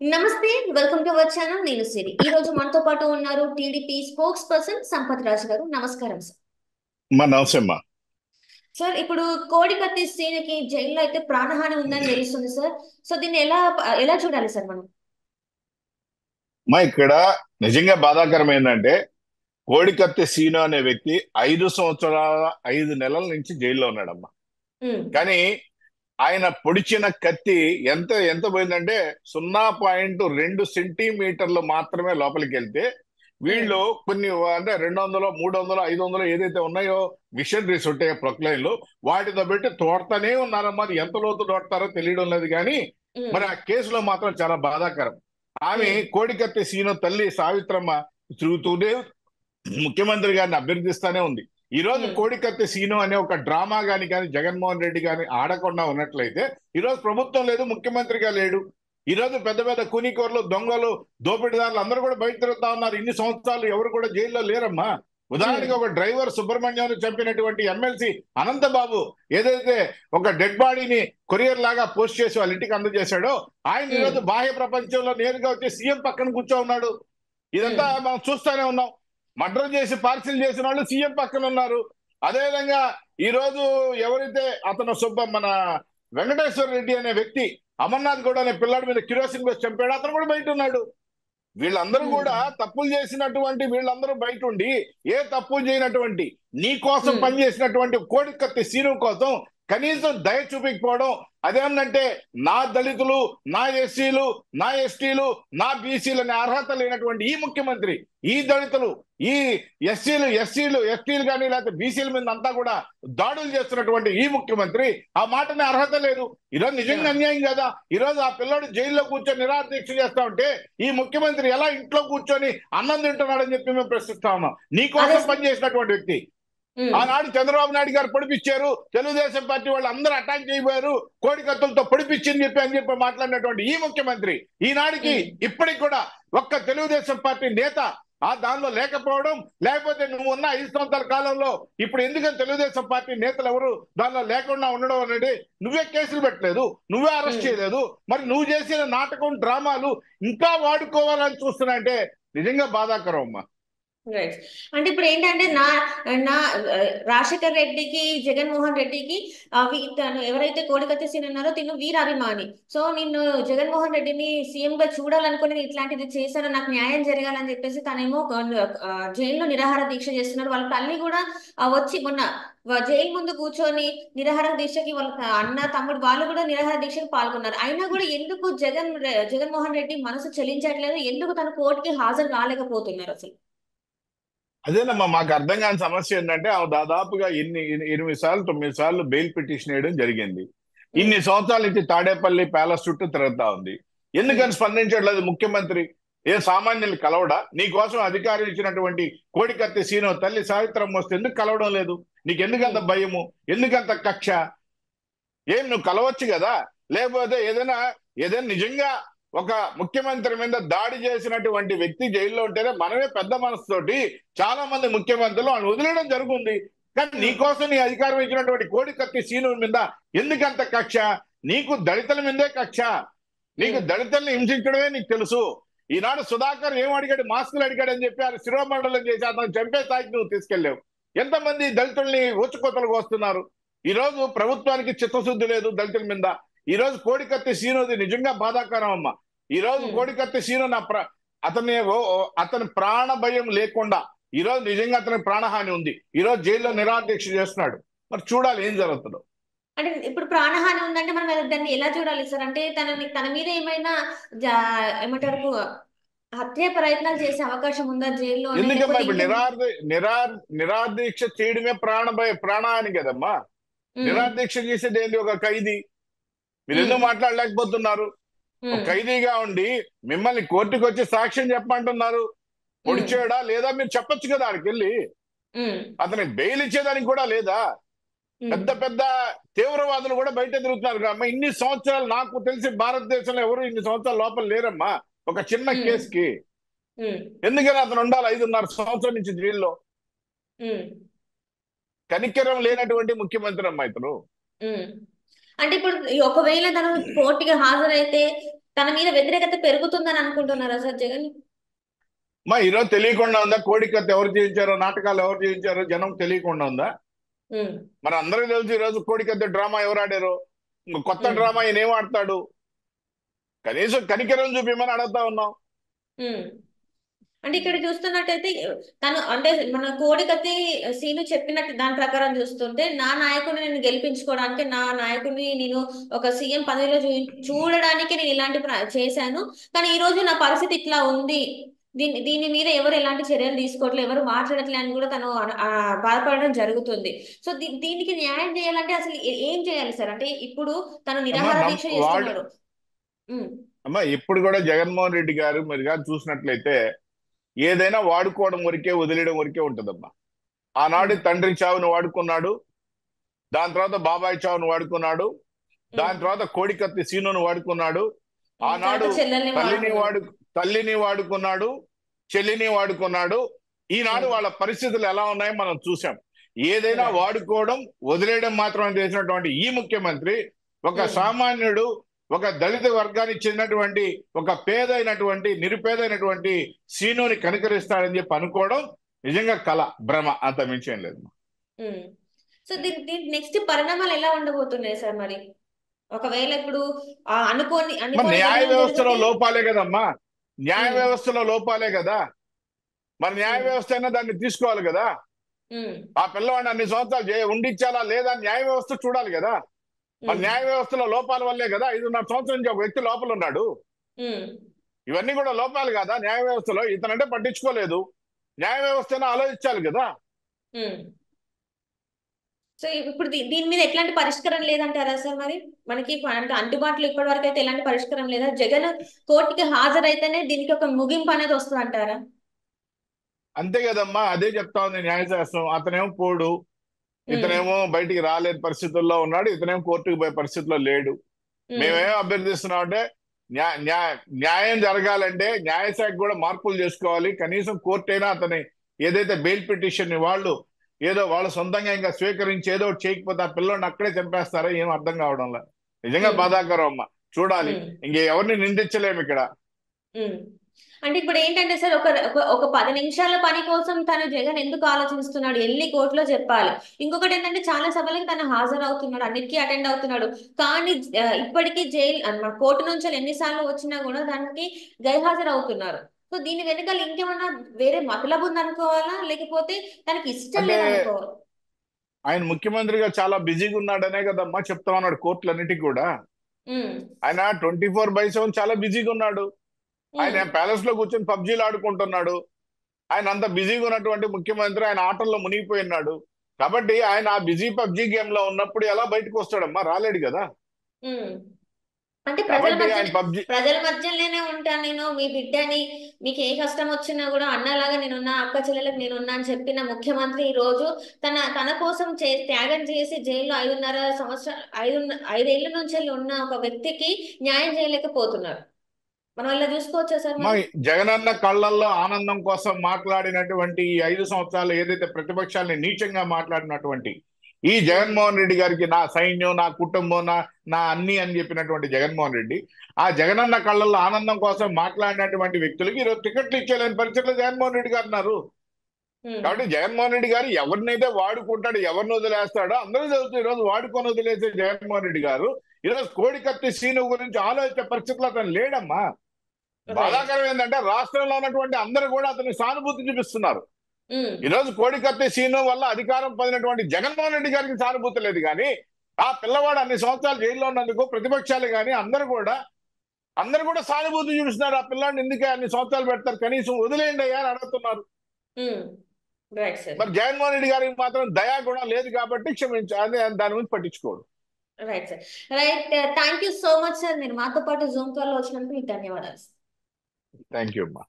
నమస్తే, welcome to our channel. నేను సిరి. ఈ రోజు మనతో పాటు ఉన్నారు టీడీపీ స్పోక్స్ పర్సన్ సంపత్ రాజు గారు. నమస్కారం సార్. మా నరసింహ. సార్, ఇప్పుడు కోడికత్తి సీనకి జైల్లో అయితే ప్రాణహాని ఉందని తెలుస్తుంది సార్. సో దీన్ని ఎలా ఎలా చూడాలి సార్ మనం? ఇక్కడ నిజంగా బాధాకరం ఏంటంటే కోడికత్తి సీను అనే వ్యక్తి 5 సంవత్సరాల 5 నెలల నుంచి జైల్లో ఉన్నాడమ్మా. ఉమ్, కానీ ఆయన పొడిచిన కత్తి ఎంత ఎంత పోయిందంటే 0.2 సెంటీమీటర్లు మాత్రమే లోపలికి వెళ్తే ఉమ్, వీళ్ళు కొన్ని అంటే 200 300 500 ఏదైతే ఉన్నాయో మిషనరీస్ ఉంటాయో ప్రొక్లైన్లు వాటితో పెట్టి తోడతానే ఉన్నారమ్మా. అది ఎంత లోతు తోడతారో తెలియడం లేదు కానీ ఉమ్, మరి ఆ కేసులో మాత్రం చాలా బాధాకరం. ఆమె ఉమ్, కోడికత్తి సీను తల్లి సావిత్రమ్మ తిరుగుతూనే ముఖ్యమంత్రి గారిని అభ్యర్థిస్తానే ఉంది. ఈ రోజు ఉమ్, కోడికత్తి సీను అనే ఒక డ్రామా కానీ జగన్మోహన్ రెడ్డి గాని ఆడకుండా ఉన్నట్లయితే ఈ రోజు ప్రభుత్వం లేదు, ముఖ్యమంత్రిగా లేడు. ఈ రోజు పెద్ద పెద్ద కూనికోర్లు, దొంగలు, దోపిడీదారులు అందరూ కూడా బయట తిరుగుతా ఉన్నారు. ఇన్ని సంవత్సరాలు ఎవరు కూడా జైల్లో లేరమ్మా. ఉమ్, ఉదాహరణకి ఒక డ్రైవర్ సుబ్రహ్మణ్యం చంపినటువంటి ఎమ్మెల్సీ అనంతబాబు ఏదైతే ఒక డెడ్ బాడీని కొరియర్ లాగా పోస్ట్ చేసి వాళ్ళ ఇంటికి అందజేశాడో ఆయన ఈ ఉమ్, రోజు బాహ్య ప్రపంచంలో నేరుగా వచ్చి సీఎం పక్కన కూర్చో ఉన్నాడు. ఇదంతా ఉమ్, మనం చూస్తూనే ఉన్నాం. మర్డర్ చేసి పార్సిల్ చేసిన వాళ్ళు సీఎం పక్కన ఉన్నారు. అదేవిధంగా ఈ రోజు ఎవరైతే అతను మన వెంకటేశ్వర రెడ్డి అనే వ్యక్తి అమర్నాథ్ గౌడ్ అనే పిల్లాడి మీద కిరోసిన్ పోసి చంపాడు, అతను కూడా బయట ఉన్నాడు. వీళ్ళందరూ కూడా ఉమ్, తప్పులు చేసినటువంటి వీళ్ళందరూ బయట ఉండి ఏ తప్పు చేయనటువంటి నీ కోసం ఉమ్, పనిచేసినటువంటి కోడికత్తి సీను కోసం కనీసం దయ చూపించకపోవడం. అదేమనంటే నా దళితులు, నా ఎస్సీలు, నా ఎస్టీలు, నా బీసీలు అనే అర్హత లేనటువంటి ఈ ముఖ్యమంత్రి ఈ దళితులు, ఈ ఎస్టీలు కానీ లేకపోతే బీసీల మీద అంతా కూడా దాడులు చేస్తున్నటువంటి ఈ ముఖ్యమంత్రి ఆ మాటనే అర్హత లేదు. ఈరోజు నిజంగా yeah. అన్యాయం కదా. ఈరోజు ఆ పిల్లోడు జైల్లో కూర్చొని నిరాదీక్ష చేస్తా ఉంటే ఈ ముఖ్యమంత్రి ఎలా ఇంట్లో కూర్చొని అన్నం తింటున్నాడని చెప్పి మేము ప్రశ్నిస్తా ఉన్నాం. నీ అదే కోసం సార్. పనిచేసినటువంటి వ్యక్తి. ఉమ్, ఆనాడు చంద్రబాబు నాయుడు గారు పొడిపించారు, తెలుగుదేశం పార్టీ వాళ్ళు అందరూ అటాక్ చేయబోయారు, కోడికత్తులతో పొడిపించింది అని చెప్పి మాట్లాడినటువంటి ఈ ముఖ్యమంత్రి ఈనాడికి ఉమ్, ఇప్పటికి కూడా ఒక్క తెలుగుదేశం పార్టీ నేత ఆ దానిలో లేకపోవడం, లేకపోతే నువ్వు ఉన్న 5 సంవత్సరాల కాలంలో ఇప్పుడు ఎందుకని తెలుగుదేశం పార్టీ నేతలు ఎవరు దానిలో లేకుండా ఉండడం అనేది నువ్వే కేసులు పెట్టలేదు, నువ్వే అరెస్ట్ ఉమ్. చేయలేదు. మరి నువ్వు చేసిన నాటకం, డ్రామాలు ఇంకా వాడుకోవాలని చూస్తున్నా అంటే నిజంగా బాధాకరం అమ్మా. రైట్. అంటే ఇప్పుడు ఏంటంటే నా నా రాజశేఖర్ రెడ్డికి, జగన్మోహన్ రెడ్డికి తను ఎవరైతే కోడికత్తి సీన్ ఉన్నారో తిను వీరాభిమాని. సో నిన్ను జగన్మోహన్ రెడ్డిని సీఎం గా చూడాలనుకుని నేను ఇట్లాంటిది చేశాను, నాకు న్యాయం జరగాలని చెప్పేసి తనేమో జైల్లో నిరాహార దీక్ష చేస్తున్నారు. వాళ్ళ తల్లి కూడా వచ్చి మొన్న జైలు ముందు కూర్చొని నిరాహార దీక్షకి వాళ్ళ అన్న, తమ్ముడు వాళ్ళు కూడా నిరాహార దీక్షకు పాల్గొన్నారు. అయినా కూడా ఎందుకు జగన్మోహన్ రెడ్డి మనసు చెలించట్లేదు? ఎందుకు తన కోర్టుకి హాజరు కాలేకపోతున్నారు అసలు? అదేనమ్మా, మాకు అర్థం కాని సమస్య ఏంటంటే ఆమె దాదాపుగా 8 సార్లు 9 సార్లు బెయిల్ పిటిషన్ వేయడం జరిగింది. ఉమ్, ఇన్ని సంవత్సరాల నుంచి తాడేపల్లి ప్యాలెస్ చుట్టూ తిరుగుతా ఉంది. ఉమ్, ఎందుకని స్పందించట్లేదు ముఖ్యమంత్రి? ఏ సామాన్యులు కలవడా? నీ కోసం అధికారం ఇచ్చినటువంటి కోడికత్తి సీను తల్లి సావిత్రమ్మ వస్తే ఎందుకు కలవడం లేదు? నీకు ఎందుకంత ఉమ్, భయము, ఎందుకంత కక్ష? ఏం నువ్వు కలవచ్చు కదా. లేకపోతే ఏదైనా ఏదైనా నిజంగా ఒక ముఖ్యమంత్రి మీద దాడి చేసినటువంటి వ్యక్తి జైల్లో ఉంటేనే మనమే పెద్ద మనసుతోటి చాలా మంది ముఖ్యమంత్రులు ఆయన వదిలేయడం జరుగుతుంది. కానీ ఉమ్, నీకోసం నీ అధికారం ఇచ్చినటువంటి కోడికత్తి సీను మీద ఎందుకంత కక్ష? నీకు దళితుల మీదే కక్ష. నీకు ఉమ్, దళితుల్ని హింసించడమే నీకు తెలుసు. ఈనాడు సుధాకర్ ఏం అడిగాడు? మాస్కులు అడిగాడని చెప్పి ఆయన శిరోమండలం చేసి అతను చంపే స్థాయికి నువ్వు తీసుకెళ్లావు. ఎంతమంది దళితుల్ని ఊచకోతలకు వస్తున్నారు. ఈ రోజు ప్రభుత్వానికి చిత్తశుద్ధి లేదు దళితుల మీద. ఈ రోజు కోడికత్తి సీనుది నిజంగా బాధాకరం అమ్మ. ఈ రోజు ఉమ్. కోడికత్తి సీను అతని అతని ప్రాణ భయం లేకుండా ఈ రోజు నిజంగా అతని ప్రాణహాని ఉంది. ఈ రోజు జైల్లో నిరాదీక్ష చేస్తున్నాడు. మరి చూడాలి ఏం జరుగుతుందో. అంటే ఇప్పుడు ప్రాణహాని ఉందంటే మనం దాన్ని ఎలా చూడాలి సార్? అంటే తన మీద ఏమైనా ఏమంటారు, హత్య ప్రయత్నాలు చేసే అవకాశం ఉందా జైల్లోనే, ఎందుకమ్మా లేకపోతే ఇప్పుడు ఇంకేం? నిరాదీక్ష చేయడమే ప్రాణహాని కదమ్మా. ఉమ్, నిరాదీక్ష చేసేది ఏంటి? ఒక ఖైదీ. మీరు ఉమ్, ఎందుకు మాట్లాడలేకపోతున్నారు? ఒక ఉమ్, ఖైదీగా ఉండి మిమ్మల్ని కోర్టుకు వచ్చి సాక్ష్యం చెప్పమంటున్నారు. ఉమ్, పొడిచాడా లేదా మీరు చెప్పొచ్చు కదా ఆడికి వెళ్ళి. ఉమ్, అతనికి బెయిల్ ఇచ్చేదానికి కూడా లేదా? ఉమ్, పెద్ద పెద్ద తీవ్రవాదులు కూడా బయట తిరుగుతున్నారు అమ్మా. ఇన్ని సంవత్సరాలు నాకు తెలిసి భారతదేశంలో ఎవరు ఇన్ని సంవత్సరాల లోపల లేరమ్మా ఒక చిన్న ఉమ్, కేసుకి. ఉమ్, ఎందుకని అతను ఉండాలి 5.5 సంవత్సరం నుంచి జైల్లో? ఉమ్, కనికరం లేనటువంటి ముఖ్యమంత్రి అమ్మా ఇతను. ఉమ్. అంటే ఇప్పుడు ఒకవేళ తను కోర్టుకి హాజరైతే తన మీద వ్యతిరేకత పెరుగుతుందని అనుకుంటున్నారా సార్ జగన్? ఈరోజు తెలియకుండా ఉందా కోడికత్తి ఎవరు చేయించారో, నాటకాలు ఎవరు చేయించారో జనం తెలియకుండా ఉందా? ఉమ్, మరి అందరికీ తెలుసు ఈరోజు కోడికత్తి డ్రామా ఎవరు ఆడారో. ఇంకో కొత్త ఉమ్, డ్రామా ఈయన ఏం ఆడతాడు? కనీసం కనికరం చూపిమని అడుగుతా ఉన్నాం. ఉమ్. అంటే ఇక్కడ చూస్తున్నట్టయితే తను అంటే మన కోడికత్తి సీను చెప్పినట్టు దాని ప్రకారం చూస్తుంటే, నా నాయకుడిని నేను గెలిపించుకోవడానికి, నా నాయకుడిని నేను ఒక సీఎం పదవిలో చూడడానికి నేను ఇలాంటి చేశాను. కానీ ఈ రోజు నా పరిస్థితి ఇట్లా ఉంది, దీని మీద ఎవరు ఎలాంటి చర్యలు తీసుకోవట్లేదు, ఎవరు మాట్లాడట్లే అని కూడా తను బాధపడడం జరుగుతుంది. సో దీనికి న్యాయం చేయాలంటే అసలు ఏం చేయాలి సార్? అంటే ఇప్పుడు తను అమ్మా నిరాహార దీక్ష వాడు చేస్తున్నాడు. ఉమ్, ఇప్పుడు కూడా జగన్మోహన్ రెడ్డి గారు మీరు కానీ చూసినట్లయితే ఏదైనా వాడుకోవడం వరకే, వదిలేయడం వరకే ఉంటదమ్మా. ఆనాడు ఉమ్, తండ్రి చావును వాడుకున్నాడు, దాని తర్వాత బాబాయ్ చావును వాడుకున్నాడు, ఉమ్. దాని తర్వాత కోడికత్తి సీనును వాడుకున్నాడు, తర్వాత ఆనాడు చెల్లెల్ని తల్లిని వాడుకున్నాడు. తల్లిని వాడుకున్నాడు, చెల్లిని వాడుకున్నాడు. ఈనాడు ఉమ్, వాళ్ళ పరిస్థితులు ఎలా ఉన్నాయో మనం చూసాం. ఏదైనా రైట్. వాడుకోవడం, వదిలేయడం మాత్రమే చేసినటువంటి ఈ ముఖ్యమంత్రి ఒక ఉమ్, సామాన్యుడు, ఒక దళిత వర్గానికి చెందినటువంటి ఒక పేదైనటువంటి నిరుపేదైనటువంటి సీనుని కనికరిస్తాడని చెప్పి అనుకోవడం నిజంగా కళ, భ్రమ, అంత మించేం లేదు. ఉమ్. సో దీని నెక్స్ట్ పరిణామాలు ఎలా ఉండబోతున్నాయి సార్ మరి? ఒకవేళ ఇప్పుడు అనుకోని అనుకోని న్యాయ ఘటనలు వ్యవస్థలో జరిగితే. లోపాలే కదమ్మా. న్యాయ ఉమ్, వ్యవస్థలో లోపాలే కదా. మరి న్యాయ ఉమ్, వ్యవస్థ అయినా దాన్ని తీసుకోవాలి కదా. ఉమ్, ఆ పిల్లవాడిని అన్ని సంవత్సరాలు ఉండిచ్చాలా లేదా న్యాయ వ్యవస్థ చూడాలి కదా. మరి ఉమ్, న్యాయ వ్యవస్థలో లోపాల వల్లే కదా 5.5 సంవత్సరం నుంచి ఒక వ్యక్తి లోపల ఉన్నాడు. ఉమ్, ఇవన్నీ కూడా లోపాలు కదా న్యాయ వ్యవస్థలో. ఇతనంటే పట్టించుకోలేదు, న్యాయ వ్యవస్థను ఆలోచించాలి కదా. ఉమ్. సో ఇప్పుడు దీని మీద ఎట్లాంటి పరిష్కారం లేదంటారా సార్ మరి? మనకి అంటే అందుబాటులో ఇప్పటి వరకు అయితే ఎలాంటి పరిష్కారం లేదా? జగన్ కోర్టుకి హాజరైతేనే దీనికి ఒక ముగింపు అనేది వస్తుంది అంటారా? అంతే కదమ్మా, అదే చెప్తా ఉంది న్యాయశాస్త్రం. అతనేమో పోడు, ఉమ్, ఇతనేమో బయటికి రాలేని పరిస్థితుల్లో ఉన్నాడు, ఇతనేమో కోర్టుకు పోయే పరిస్థితిలో లేడు. ఉమ్, మేమేం అభ్యర్థిస్తున్నాం అంటే న్యాయం జరగాలంటే న్యాయశాఖ కూడా మార్పులు చేసుకోవాలి. కనీసం కోర్టు అయినా అతని ఏదైతే బెయిల్ పిటిషన్ ని వాళ్ళు ఏదో వాళ్ళ సొంతంగా ఇంకా స్వీకరించి ఏదో ఒకటి చేయకపోతే ఆ పిల్లోడిని అక్కడే చంపేస్తారో ఏం అర్థం కావడంలా. నిజంగా ఉమ్, బాధాకరం అమ్మ. చూడాలి, ఉమ్, ఇంకెవరిని నిందించలేము ఇక్కడ. ఉమ్. అంటే ఇప్పుడు ఏంటంటే సార్, ఒక ఒక ఒక 10 నిమిషాల పని కోసం తను జగన్ ఎందుకు ఆలోచిస్తున్నాడు? వెళ్ళి కోర్టులో చెప్పాలి. ఇంకొకటి ఏంటంటే చాలా సభలకు తను హాజరవుతున్నాడు, అన్నిటికీ అటెండ్ అవుతున్నాడు. కానీ ఇప్పటికీ జైలు అన్నమాట కోర్టు నుంచి ఎన్నిసార్లు వచ్చినా కూడా దానికి గైహాజరు అవుతున్నారు. సో దీని వెనకాల ఇంకేమన్నా వేరే మతలబు ఉంది అనుకోవాలా, లేకపోతే తనకి ఇష్టం అంటే లేదనుకోవాలా? ఆయన ముఖ్యమంత్రిగా చాలా బిజీగా ఉన్నాడనే కదమ్మా చెప్తా ఉన్నాడు కోర్టులన్నిటికీ కూడా. ఉమ్, ఆయన 24/7 చాలా బిజీగా ఉన్నాడు. ఉమ్, ఆయన ప్యాలెస్ లో కూర్చొని పబ్జీలు ఆడుకుంటున్నాడు. ఆయన అంత బిజీగా ఉన్నటువంటి ముఖ్యమంత్రి ఆయన ఆటల్లో మునిగిపోయినాడు. కాబట్టి ఆయన ఆ బిజీ పబ్జీ గేమ్ లో ఉన్నప్పుడు ఎలా బయటకు వస్తాడమ్మా? రాలేడు కదా. ఉమ్. అంటే కాబట్టి ఆయన పబ్జీ ప్రజల మధ్యలోనే ఉంటాను నేను, మీ బిడ్డని, మీకు ఏ కష్టం వచ్చినా కూడా అన్నలాగా నేనున్నా, అక్క చెల్లెలకు నేనున్నా అని చెప్పిన ముఖ్యమంత్రి ఈ రోజు తన కోసం త్యాగం చేసి జైల్లో 5.5 సంవత్సరాలు 5 ఏళ్ల నుంచి ఉన్న ఒక వ్యక్తికి న్యాయం చేయలేకపోతున్నారు. మనం ఇలా చూసుకోవచ్చా సార్ మా మరి? జగనన్న కళ్ళల్లో ఆనందం కోసం మాట్లాడినటువంటి ఈ 5 సంవత్సరాలు ఏదైతే ప్రతిపక్షాలని నీచంగా మాట్లాడినటువంటి ఈ ఉమ్, జగన్మోహన్ రెడ్డి గారికి నా సైన్యం, నా కుటుంబం, నా అన్ని అని చెప్పినటువంటి జగన్మోహన్ రెడ్డి, ఆ జగనన్న కళ్ళల్లో ఆనందం కోసం మాట్లాడినటువంటి వ్యక్తులకి ఈరోజు టికెట్లు ఇచ్చేలేని పరిస్థితుల్లో జగన్మోహన్ రెడ్డి గారు ఉన్నారు. ఉమ్, కాబట్టి జగన్మోహన్ రెడ్డి గారు ఎవరినైతే వాడుకుంటాడో, ఎవరిని వదిలేస్తాడో అందరూ తెలుసు. ఈరోజు వాడుకొని వదిలేసే జగన్మోహన్ రెడ్డి గారు ఈరోజు కోడికత్తి శ్రీను గురించి ఆలోచించే పరిస్థితుల్లో అతను లేడమ్మా. రైట్. బాధాకరం ఏంటంటే రాష్ట్రంలో ఉన్నటువంటి అందరూ కూడా అతనికి సానుభూతి చూపిస్తున్నారు. ఉమ్, ఈరోజు కోడికత్తి సీను వల్ల అధికారం పొందినటువంటి జగన్మోహన్ రెడ్డి గారికి సానుభూతి లేదు. కానీ ఆ పిల్లవాడు అన్ని సంవత్సరాలు జైల్లో ఉన్నందుకు ప్రతిపక్షాలు కానీ అందరూ కూడా సానుభూతి చూపిస్తున్నారు. ఆ పిల్లాడిని ఎందుకే అన్ని సంవత్సరాలు పెడతారు, కనీసం వదిలేయండి అయ్యా అని అడుగుతున్నారు. ఉమ్. Right sir. మరి జగన్మోహన్ రెడ్డి గారికి మాత్రం దయా కూడా లేదు కాబట్టి క్షమించాలి, దాని గురించి పట్టించుకోడు. Right sir. Right. Thank you so much sir, మీరు మాతో పాటు జూమ్ కాల్ లో వచ్చినందుకు మీకు ధన్యవాదాలు. థ్యాంక్ యూ అమ్మా.